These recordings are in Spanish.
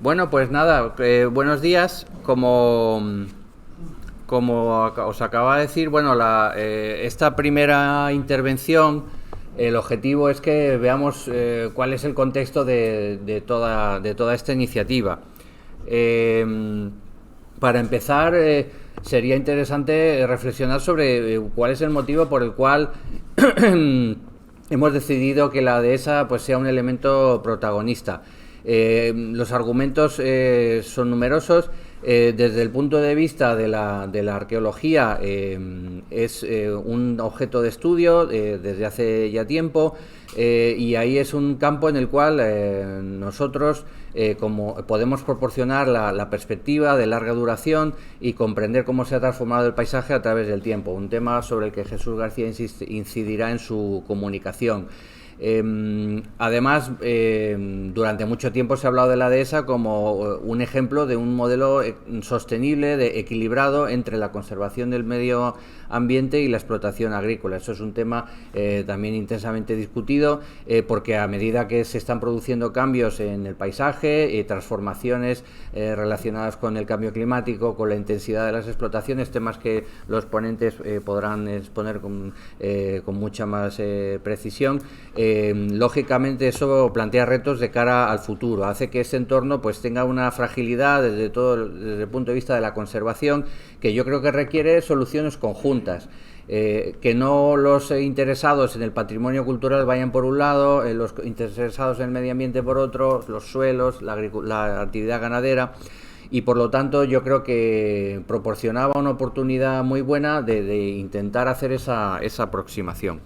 Bueno, pues nada, buenos días. Como os acaba de decir, bueno, esta primera intervención, el objetivo es que veamos cuál es el contexto de toda esta iniciativa. Eh, para empezar, sería interesante reflexionar sobre cuál es el motivo por el cual hemos decidido que la dehesa pues, sea un elemento protagonista. Los argumentos son numerosos. Desde el punto de vista de la arqueología, es un objeto de estudio desde hace ya tiempo, y ahí es un campo en el cual nosotros como podemos proporcionar la perspectiva de larga duración y comprender cómo se ha transformado el paisaje a través del tiempo, un tema sobre el que Jesús García incidirá en su comunicación. Además, durante mucho tiempo se ha hablado de la dehesa como un ejemplo de un modelo sostenible, equilibrado entre la conservación del medio ambiente y la explotación agrícola. Eso es un tema también intensamente discutido, porque a medida que se están produciendo cambios en el paisaje, transformaciones relacionadas con el cambio climático, con la intensidad de las explotaciones, temas que los ponentes podrán exponer con mucha más precisión, lógicamente eso plantea retos de cara al futuro, hace que ese entorno pues tenga una fragilidad desde el punto de vista de la conservación, que yo creo que requiere soluciones conjuntas. Que no los interesados en el patrimonio cultural vayan por un lado, los interesados en el medio ambiente por otro, los suelos, la actividad ganadera. Y por lo tanto yo creo que proporcionaba una oportunidad muy buena de intentar hacer esa aproximación.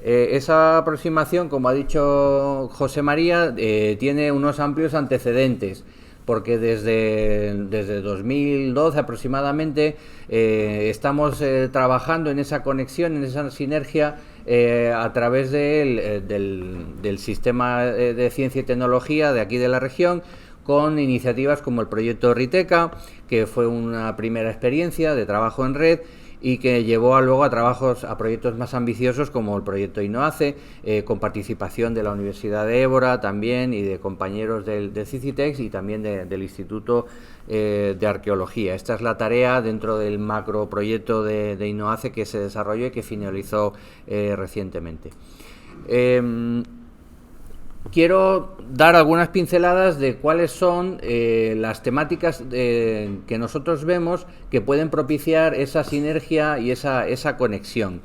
Esa aproximación, como ha dicho José María, tiene unos amplios antecedentes, porque desde 2012 aproximadamente estamos trabajando en esa conexión, en esa sinergia, a través del sistema de ciencia y tecnología de aquí de la región, con iniciativas como el proyecto Riteca, que fue una primera experiencia de trabajo en red y que llevó luego a proyectos más ambiciosos como el proyecto INOACE, con participación de la Universidad de Évora también y de compañeros del CICITEX y también del Instituto de Arqueología. Esta es la tarea dentro del macroproyecto de INOACE que se desarrolló y que finalizó recientemente. Quiero dar algunas pinceladas de cuáles son las temáticas que nosotros vemos que pueden propiciar esa sinergia y esa conexión.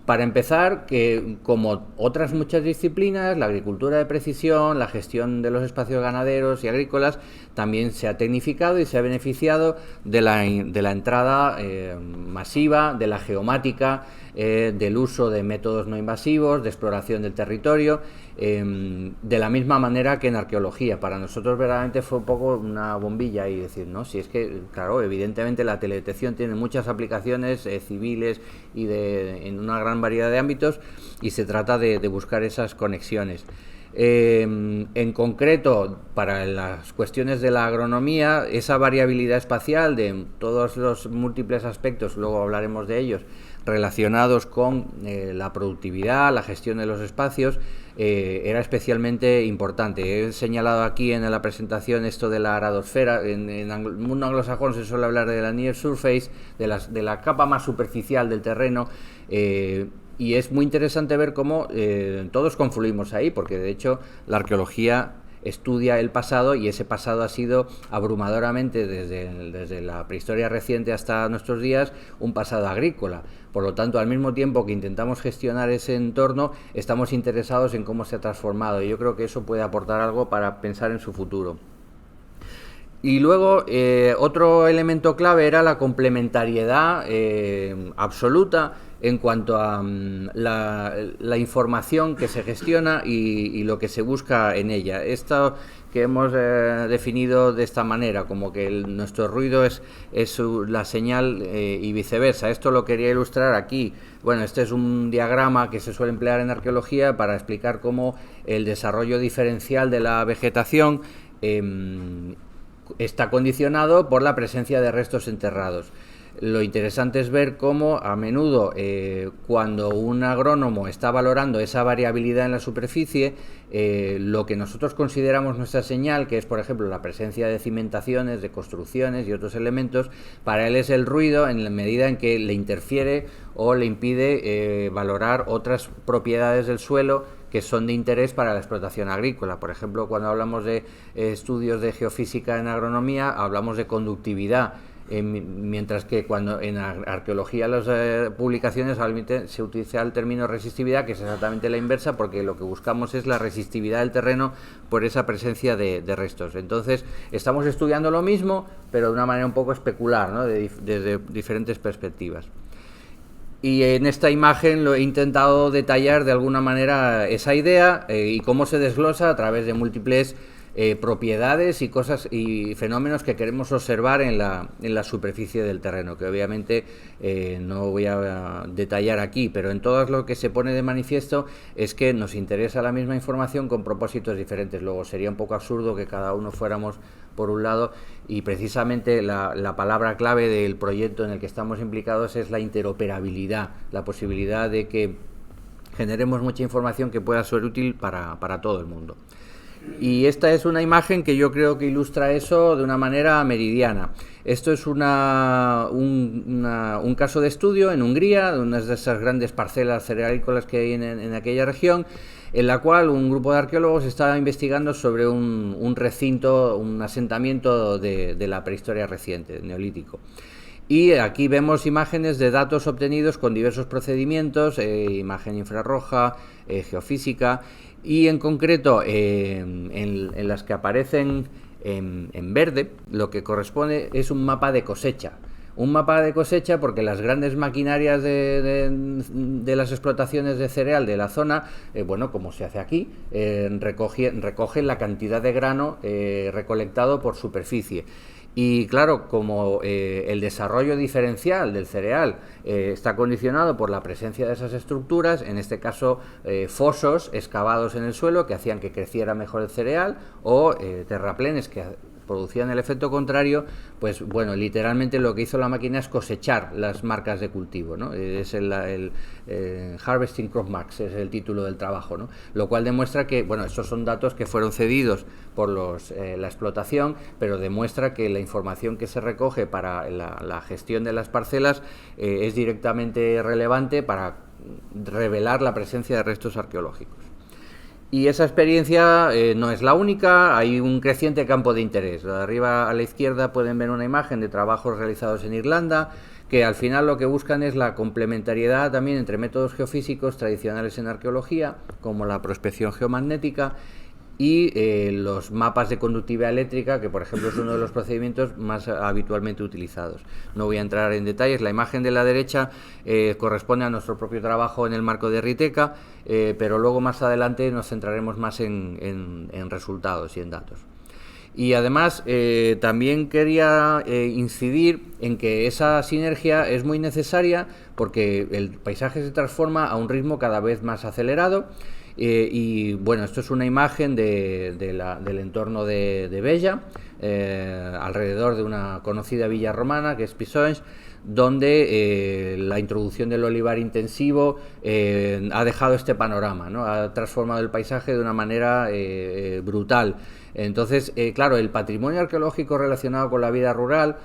Para empezar, que como otras muchas disciplinas, la agricultura de precisión, la gestión de los espacios ganaderos y agrícolas, también se ha tecnificado y se ha beneficiado de la entrada masiva de la geomática, del uso de métodos no invasivos, de exploración del territorio, de la misma manera que en arqueología. Para nosotros verdaderamente fue un poco una bombilla y decir, no, si es que, claro, evidentemente la teledetección tiene muchas aplicaciones civiles y en una gran variedad de ámbitos, y se trata de buscar esas conexiones. En concreto, para las cuestiones de la agronomía, esa variabilidad espacial de todos los múltiples aspectos, luego hablaremos de ellos, relacionados con la productividad, la gestión de los espacios, era especialmente importante. He señalado aquí en la presentación esto de la aradosfera. En el mundo anglosajón se suele hablar de la near surface, de la capa más superficial del terreno, y es muy interesante ver cómo todos confluimos ahí, porque de hecho la arqueología estudia el pasado, y ese pasado ha sido abrumadoramente, desde la prehistoria reciente hasta nuestros días, un pasado agrícola. Por lo tanto, al mismo tiempo que intentamos gestionar ese entorno, estamos interesados en cómo se ha transformado, y yo creo que eso puede aportar algo para pensar en su futuro. Y luego, otro elemento clave era la complementariedad absoluta en cuanto a la información que se gestiona y lo que se busca en ella. Esto que hemos definido de esta manera, como que nuestro ruido es la señal, y viceversa. Esto lo quería ilustrar aquí. Bueno, este es un diagrama que se suele emplear en arqueología para explicar cómo el desarrollo diferencial de la vegetación está condicionado por la presencia de restos enterrados. lo interesante es ver cómo a menudo cuando un agrónomo está valorando esa variabilidad en la superficie, lo que nosotros consideramos nuestra señal, que es por ejemplo la presencia de cimentaciones, de construcciones y otros elementos, para él es el ruido en la medida en que le interfiere o le impide valorar otras propiedades del suelo que son de interés para la explotación agrícola. Por ejemplo, cuando hablamos de estudios de geofísica en agronomía, hablamos de conductividad, mientras que cuando en arqueología las publicaciones se utiliza el término resistividad, que es exactamente la inversa, porque lo que buscamos es la resistividad del terreno por esa presencia de restos. Entonces, estamos estudiando lo mismo, pero de una manera un poco especular, ¿no? Desde diferentes perspectivas. Y en esta imagen lo he intentado detallar de alguna manera esa idea y cómo se desglosa a través de múltiples propiedades y cosas y fenómenos que queremos observar en la superficie del terreno, que obviamente no voy a detallar aquí, pero en todo lo que se pone de manifiesto es que nos interesa la misma información con propósitos diferentes. Luego sería un poco absurdo que cada uno fuéramos por un lado, y precisamente la palabra clave del proyecto en el que estamos implicados es la interoperabilidad, la posibilidad de que generemos mucha información que pueda ser útil para todo el mundo. Y esta es una imagen que yo creo que ilustra eso de una manera meridiana. Esto es un caso de estudio en Hungría, de una de esas grandes parcelas cerealícolas que hay en aquella región, en la cual un grupo de arqueólogos estaba investigando sobre un recinto, un asentamiento de la prehistoria reciente, neolítico. Y aquí vemos imágenes de datos obtenidos con diversos procedimientos, imagen infrarroja, geofísica, y en concreto en las que aparecen en verde, lo que corresponde es un mapa de cosecha. Un mapa de cosecha porque las grandes maquinarias de las explotaciones de cereal de la zona, bueno, como se hace aquí, recogen la cantidad de grano recolectado por superficie. Y claro, como el desarrollo diferencial del cereal está condicionado por la presencia de esas estructuras, en este caso fosos excavados en el suelo que hacían que creciera mejor el cereal, o terraplenes que producían el efecto contrario, pues bueno, literalmente lo que hizo la máquina es cosechar las marcas de cultivo, ¿no? Es el Harvesting Crop Marks, es el título del trabajo, ¿no? Lo cual demuestra que, bueno, estos son datos que fueron cedidos por la explotación, pero demuestra que la información que se recoge para la gestión de las parcelas es directamente relevante para revelar la presencia de restos arqueológicos. Y esa experiencia no es la única, hay un creciente campo de interés. De arriba a la izquierda pueden ver una imagen de trabajos realizados en Irlanda, que al final lo que buscan es la complementariedad también entre métodos geofísicos tradicionales en arqueología, como la prospección geomagnética, y los mapas de conductividad eléctrica, que por ejemplo es uno de los procedimientos más habitualmente utilizados. No voy a entrar en detalles. La imagen de la derecha corresponde a nuestro propio trabajo en el marco de Riteka, pero luego más adelante nos centraremos más en resultados y en datos. Y además también quería incidir en que esa sinergia es muy necesaria porque el paisaje se transforma a un ritmo cada vez más acelerado. Y bueno, esto es una imagen del entorno de Bella, alrededor de una conocida villa romana que es Pisons, donde la introducción del olivar intensivo ha dejado este panorama, ¿no? Ha transformado el paisaje de una manera brutal. Entonces, claro, el patrimonio arqueológico relacionado con la vida rural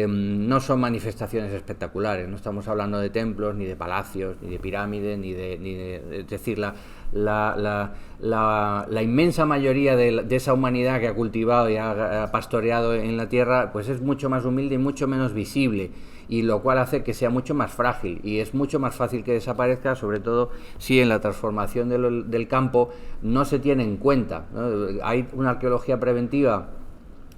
no son manifestaciones espectaculares, no estamos hablando de templos, ni de palacios, ni de pirámides, es decir, la inmensa mayoría de esa humanidad que ha cultivado y ha pastoreado en la tierra, pues es mucho más humilde y mucho menos visible, y lo cual hace que sea mucho más frágil y es mucho más fácil que desaparezca, sobre todo si en la transformación del campo no se tiene en cuenta, ¿no? Hay una arqueología preventiva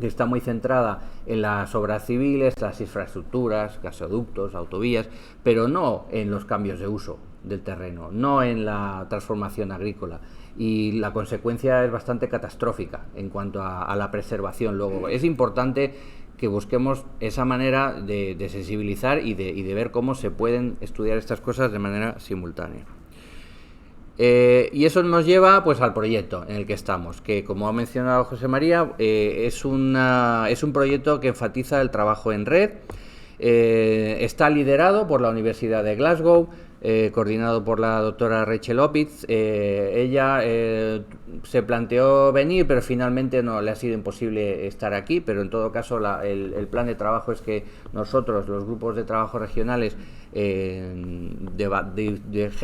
que está muy centrada en las obras civiles, las infraestructuras, gasoductos, autovías, pero no en los cambios de uso del terreno, no en la transformación agrícola, y la consecuencia es bastante catastrófica en cuanto a la preservación. Luego es importante que busquemos esa manera de sensibilizar y de ver cómo se pueden estudiar estas cosas de manera simultánea. Y eso nos lleva pues al proyecto en el que estamos, que como ha mencionado José María, es un proyecto que enfatiza el trabajo en red, Está liderado por la Universidad de Glasgow, coordinado por la doctora Rachel Opitz. Ella se planteó venir, pero finalmente no le ha sido imposible estar aquí, pero en todo caso el plan de trabajo es que nosotros, los grupos de trabajo regionales,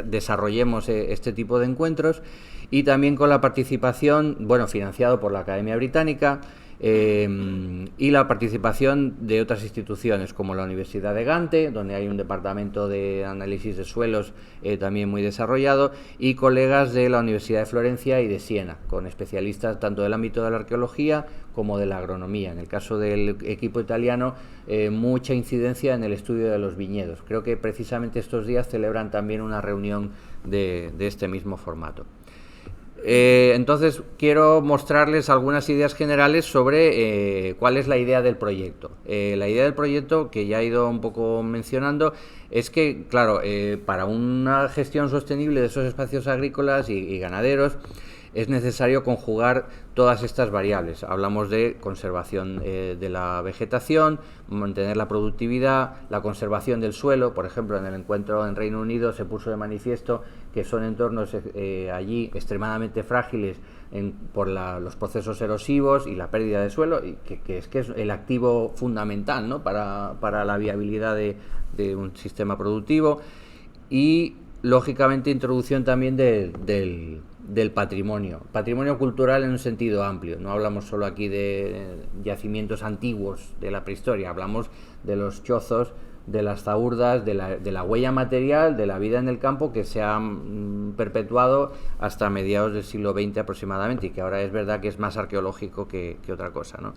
desarrollemos este tipo de encuentros, y también con la participación, bueno, financiado por la Academia Británica, y la participación de otras instituciones como la Universidad de Gante, donde hay un departamento de análisis de suelos también muy desarrollado, y colegas de la Universidad de Florencia y de Siena, con especialistas tanto del ámbito de la arqueología como de la agronomía. En el caso del equipo italiano, mucha incidencia en el estudio de los viñedos. Creo que precisamente estos días celebran también una reunión de este mismo formato. Entonces quiero mostrarles algunas ideas generales sobre cuál es la idea del proyecto. La idea del proyecto, que ya he ido un poco mencionando, es que, claro, para una gestión sostenible de esos espacios agrícolas y ganaderos, es necesario conjugar todas estas variables. Hablamos de conservación de la vegetación, mantener la productividad, la conservación del suelo. Por ejemplo, en el encuentro en Reino Unido se puso de manifiesto que son entornos allí extremadamente frágiles por los procesos erosivos y la pérdida de suelo, y que es el activo fundamental, ¿no?, para la viabilidad de un sistema productivo. Y lógicamente introducción también del patrimonio cultural en un sentido amplio. No hablamos solo aquí de yacimientos antiguos de la prehistoria, hablamos de los chozos, de las zahurdas, de la huella material de la vida en el campo que se ha perpetuado hasta mediados del siglo XX aproximadamente, y que ahora es verdad que es más arqueológico que otra cosa, ¿no?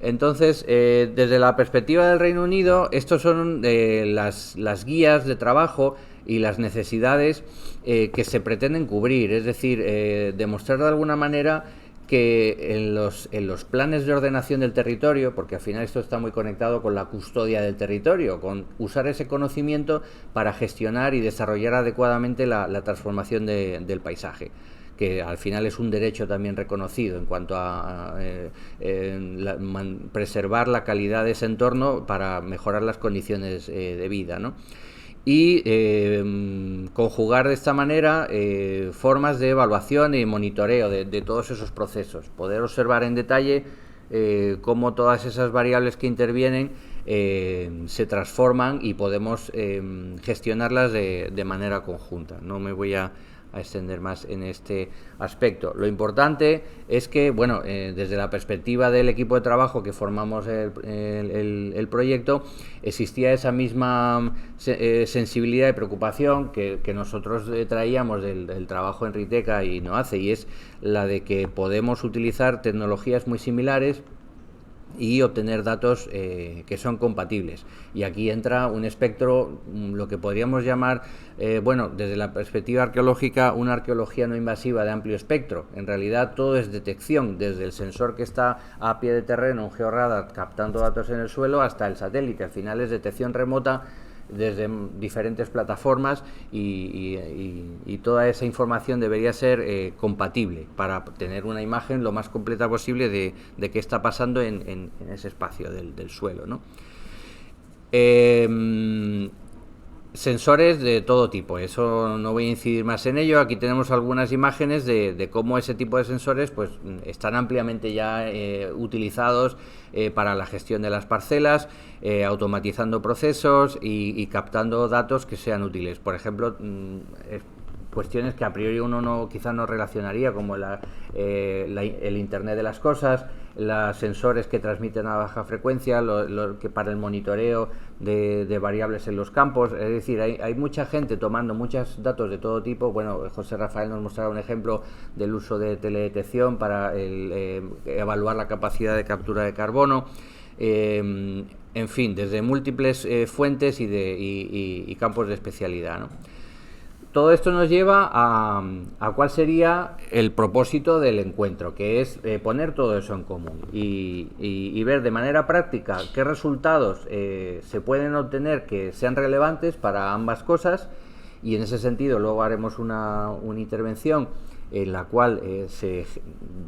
Entonces, desde la perspectiva del Reino Unido, estos son las guías de trabajo y las necesidades que se pretenden cubrir, es decir, demostrar de alguna manera que en los planes de ordenación del territorio, porque al final esto está muy conectado con la custodia del territorio, con usar ese conocimiento para gestionar y desarrollar adecuadamente la transformación del paisaje, que al final es un derecho también reconocido en cuanto a preservar la calidad de ese entorno para mejorar las condiciones de vida, ¿no? Y conjugar de esta manera formas de evaluación y monitoreo de todos esos procesos, poder observar en detalle cómo todas esas variables que intervienen se transforman y podemos gestionarlas de manera conjunta. No me voy a extender más en este aspecto. Lo importante es que, bueno, desde la perspectiva del equipo de trabajo que formamos el proyecto, existía esa misma sensibilidad y preocupación que nosotros traíamos del trabajo en Riteka y NOACE, y es la de que podemos utilizar tecnologías muy similares y obtener datos que son compatibles. Y aquí entra un espectro, lo que podríamos llamar, bueno, desde la perspectiva arqueológica, una arqueología no invasiva de amplio espectro. En realidad todo es detección, desde el sensor que está a pie de terreno, un georradar captando datos en el suelo, hasta el satélite. Al final es detección remota desde diferentes plataformas, y toda esa información debería ser compatible para tener una imagen lo más completa posible de qué está pasando en ese espacio del suelo, ¿no? Sensores de todo tipo, eso no voy a incidir más en ello. Aquí tenemos algunas imágenes de cómo ese tipo de sensores pues están ampliamente ya utilizados para la gestión de las parcelas, automatizando procesos y captando datos que sean útiles. Por ejemplo, cuestiones que a priori uno quizá no relacionaría, como el Internet de las cosas, los sensores que transmiten a baja frecuencia, que para el monitoreo de variables en los campos. Es decir, hay mucha gente tomando muchos datos de todo tipo. Bueno, José Rafael nos mostrará un ejemplo del uso de teledetección para evaluar la capacidad de captura de carbono. En fin, desde múltiples fuentes y campos de especialidad, ¿no? Todo esto nos lleva a cuál sería el propósito del encuentro, que es poner todo eso en común y ver de manera práctica qué resultados se pueden obtener que sean relevantes para ambas cosas. Y en ese sentido luego haremos una intervención en la cual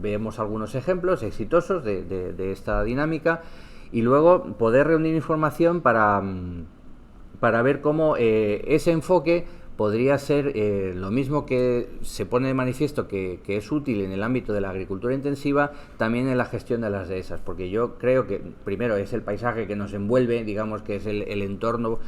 vemos algunos ejemplos exitosos de esta dinámica. y luego poder reunir información para ver cómo ese enfoque podría ser lo mismo que se pone de manifiesto que es útil en el ámbito de la agricultura intensiva, también en la gestión de las dehesas, porque yo creo que primero es el paisaje que nos envuelve, digamos que es el entorno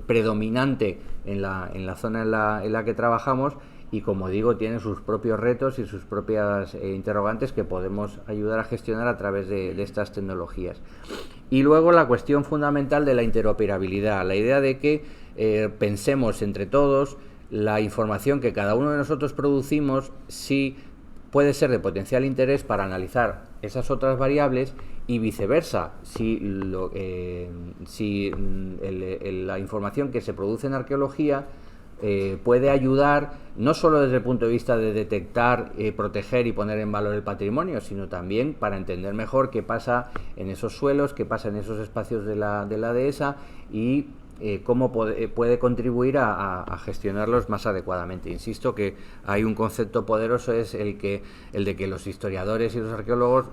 predominante en la zona en la que trabajamos, y como digo, tiene sus propios retos y sus propias interrogantes que podemos ayudar a gestionar a través de estas tecnologías. Y luego la cuestión fundamental de la interoperabilidad, la idea de que pensemos entre todos la información que cada uno de nosotros producimos, si puede ser de potencial interés para analizar esas otras variables, y viceversa, si la información que se produce en arqueología puede ayudar no solo desde el punto de vista de detectar, proteger y poner en valor el patrimonio, sino también para entender mejor qué pasa en esos suelos, qué pasa en esos espacios de la dehesa, y cómo puede contribuir a gestionarlos más adecuadamente. Insisto que hay un concepto poderoso, es el de que los historiadores y los arqueólogos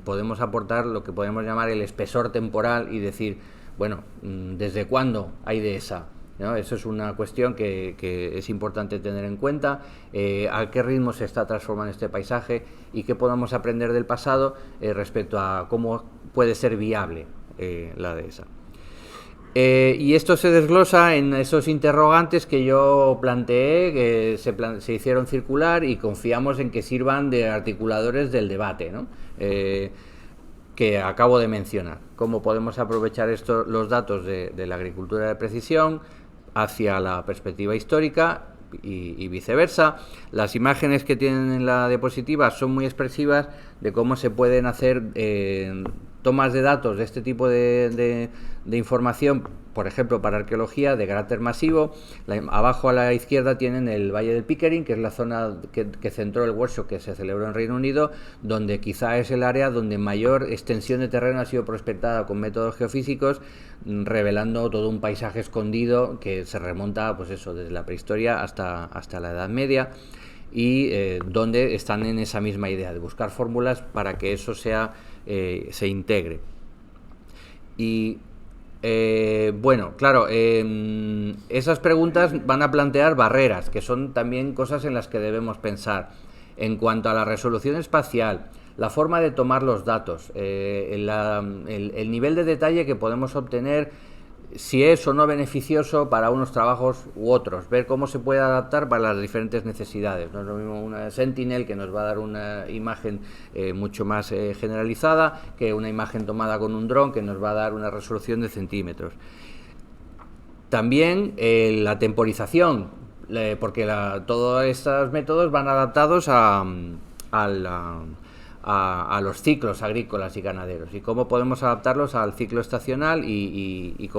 podemos aportar lo que podemos llamar el espesor temporal y decir, bueno, ¿desde cuándo hay dehesa? ¿No? Eso es una cuestión que es importante tener en cuenta, a qué ritmo se está transformando este paisaje y qué podemos aprender del pasado respecto a cómo puede ser viable la dehesa. Y esto se desglosa en esos interrogantes que yo planteé, que se hicieron circular, y confiamos en que sirvan de articuladores del debate, ¿no? Que acabo de mencionar. Cómo podemos aprovechar los datos de la agricultura de precisión hacia la perspectiva histórica y viceversa. Las imágenes que tienen en la diapositiva son muy expresivas de cómo se pueden hacer tomas de datos de este tipo de información, por ejemplo, para arqueología de carácter masivo. Abajo a la izquierda tienen el Valle del Pickering, que es la zona que centró el workshop que se celebró en Reino Unido, donde quizá es el área donde mayor extensión de terreno ha sido prospectada con métodos geofísicos, revelando todo un paisaje escondido que se remonta, pues eso, desde la prehistoria hasta la Edad Media, y donde están en esa misma idea de buscar fórmulas para que eso se integre. Y bueno, claro, esas preguntas van a plantear barreras, que son también cosas en las que debemos pensar. En cuanto a la resolución espacial, la forma de tomar los datos, el nivel de detalle que podemos obtener, si es o no beneficioso para unos trabajos u otros, ver cómo se puede adaptar para las diferentes necesidades. No es lo mismo una Sentinel, que nos va a dar una imagen mucho más generalizada, que una imagen tomada con un dron, que nos va a dar una resolución de centímetros. También la temporización, porque todos estos métodos van adaptados a los ciclos agrícolas y ganaderos, y cómo podemos adaptarlos al ciclo estacional y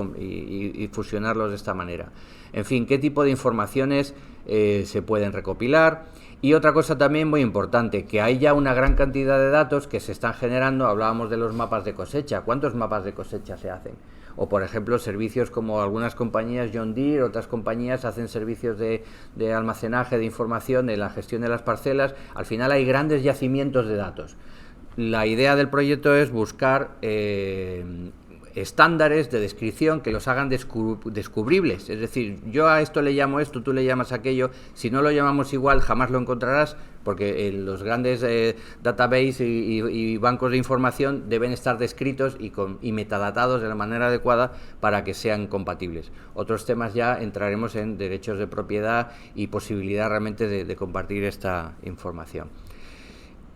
fusionarlos de esta manera. En fin, qué tipo de informaciones se pueden recopilar. Y otra cosa también muy importante, que hay ya una gran cantidad de datos que se están generando. Hablábamos de los mapas de cosecha. ¿Cuántos mapas de cosecha se hacen? O, por ejemplo, servicios como algunas compañías, John Deere, otras compañías hacen servicios de almacenaje de información, de la gestión de las parcelas. Al final hay grandes yacimientos de datos. La idea del proyecto es buscar estándares de descripción que los hagan descubribles. Es decir, yo a esto le llamo esto, tú le llamas aquello. Si no lo llamamos igual, jamás lo encontrarás, porque los grandes database y bancos de información deben estar descritos y metadatados de la manera adecuada para que sean compatibles. Otros temas ya entraremos en derechos de propiedad y posibilidad realmente de compartir esta información.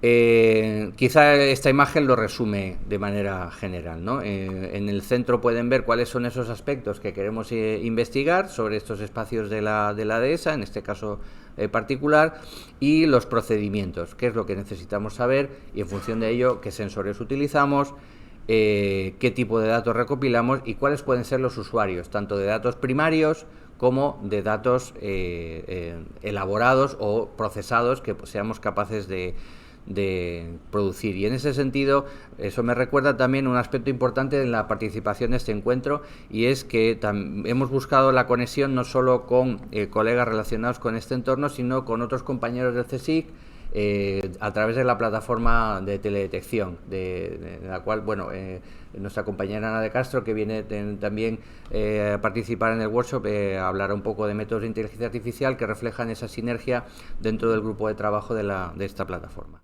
Quizá esta imagen lo resume de manera general, ¿no? En el centro pueden ver cuáles son esos aspectos que queremos investigar sobre estos espacios de la dehesa, en este caso particular, y los procedimientos, qué es lo que necesitamos saber, y en función de ello qué sensores utilizamos, qué tipo de datos recopilamos y cuáles pueden ser los usuarios, tanto de datos primarios como de datos elaborados o procesados que seamos capaces de producir. Y en ese sentido, eso me recuerda también un aspecto importante en la participación de este encuentro, y es que hemos buscado la conexión no solo con colegas relacionados con este entorno, sino con otros compañeros del CSIC, a través de la plataforma de teledetección, de la cual, bueno, nuestra compañera Ana de Castro, que viene también a participar en el workshop, hablará un poco de métodos de inteligencia artificial que reflejan esa sinergia dentro del grupo de trabajo de esta plataforma.